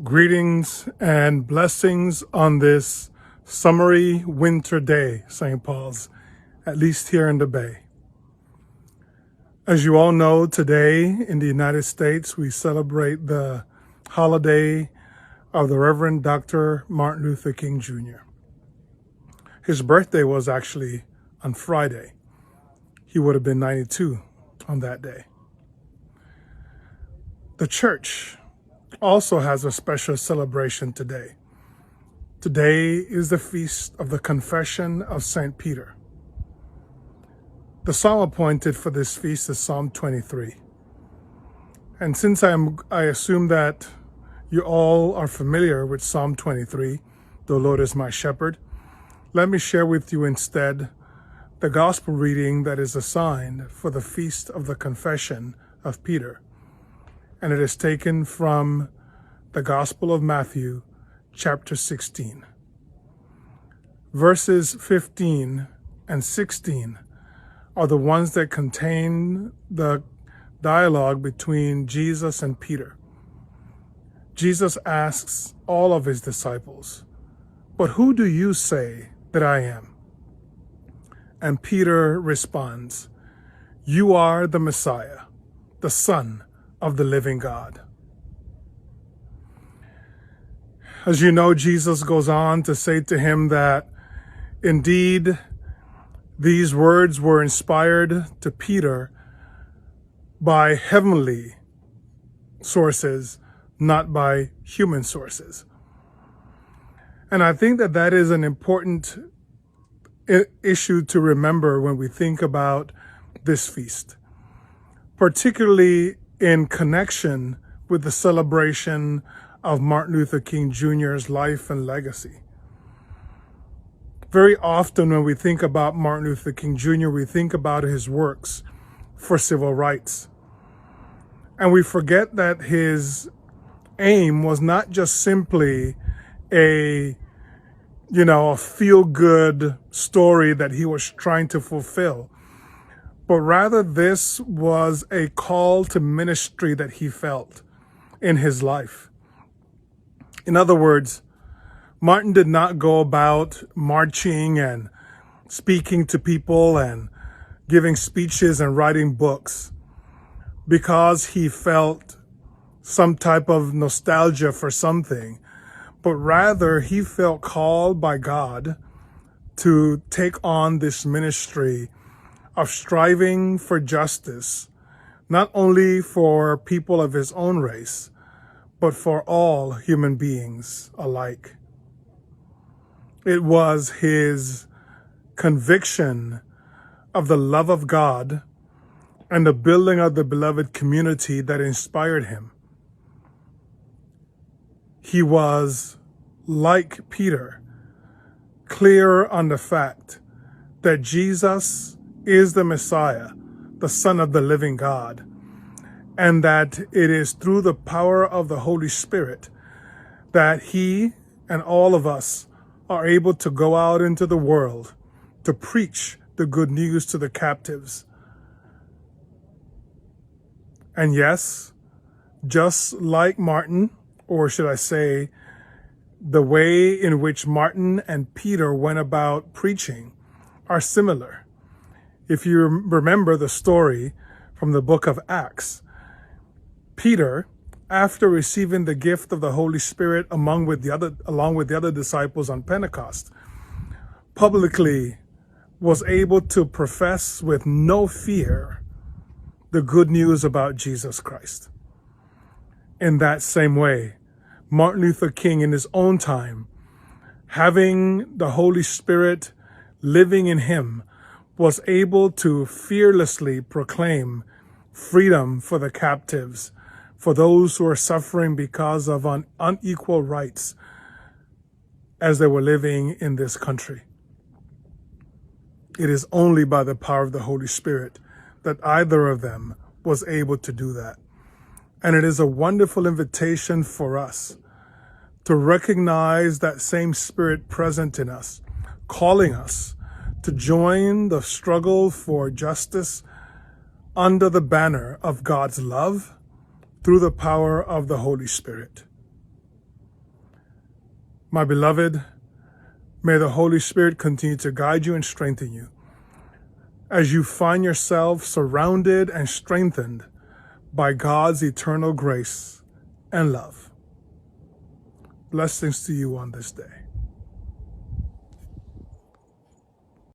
Greetings and blessings on this summery winter day, St. Paul's, at least here in the Bay. As you all know, today in the United States, we celebrate the holiday of the Reverend Dr. Martin Luther King Jr. His birthday was actually on Friday. He would have been 92 on that day. The church also has a special celebration today. Today is the feast of the Confession of St. Peter. The psalm appointed for this feast is Psalm 23. And since I assume that you all are familiar with Psalm 23, the Lord is my shepherd, let me share with you instead the gospel reading that is assigned for the feast of the Confession of Peter. And it is taken from the Gospel of Matthew, chapter 16. Verses 15 and 16 are the ones that contain the dialogue between Jesus and Peter. Jesus asks all of his disciples, "But who do you say that I am?" And Peter responds, "You are the Messiah, the Son of the living God." As you know, Jesus goes on to say to him that indeed these words were inspired to Peter by heavenly sources, not by human sources. And I think that that is an important issue to remember when we think about this feast, particularly in connection with the celebration of Martin Luther King Jr.'s life and legacy. Very often when we think about Martin Luther King Jr., we think about his works for civil rights. And we forget that his aim was not just simply a feel-good story that he was trying to fulfill, but rather this was a call to ministry that he felt in his life. In other words, Martin did not go about marching and speaking to people and giving speeches and writing books because he felt some type of nostalgia for something, but rather he felt called by God to take on this ministry of striving for justice, not only for people of his own race, but for all human beings alike. It was his conviction of the love of God and the building of the beloved community that inspired him. He was, like Peter, clear on the fact that Jesus is the Messiah, the Son of the living God, and that it is through the power of the Holy Spirit that he and all of us are able to go out into the world to preach the good news to the captives. And yes, just like Martin, or should I say, the way in which Martin and Peter went about preaching are similar. If you remember the story from the book of Acts, Peter, after receiving the gift of the Holy Spirit along with the other disciples on Pentecost, publicly was able to profess with no fear the good news about Jesus Christ. In that same way, Martin Luther King, in his own time, having the Holy Spirit living in him, was able to fearlessly proclaim freedom for the captives, for those who are suffering because of unequal rights as they were living in this country. It is only by the power of the Holy Spirit that either of them was able to do that. And it is a wonderful invitation for us to recognize that same Spirit present in us, calling us to join the struggle for justice under the banner of God's love through the power of the Holy Spirit. My beloved, may the Holy Spirit continue to guide you and strengthen you as you find yourself surrounded and strengthened by God's eternal grace and love. Blessings to you on this day.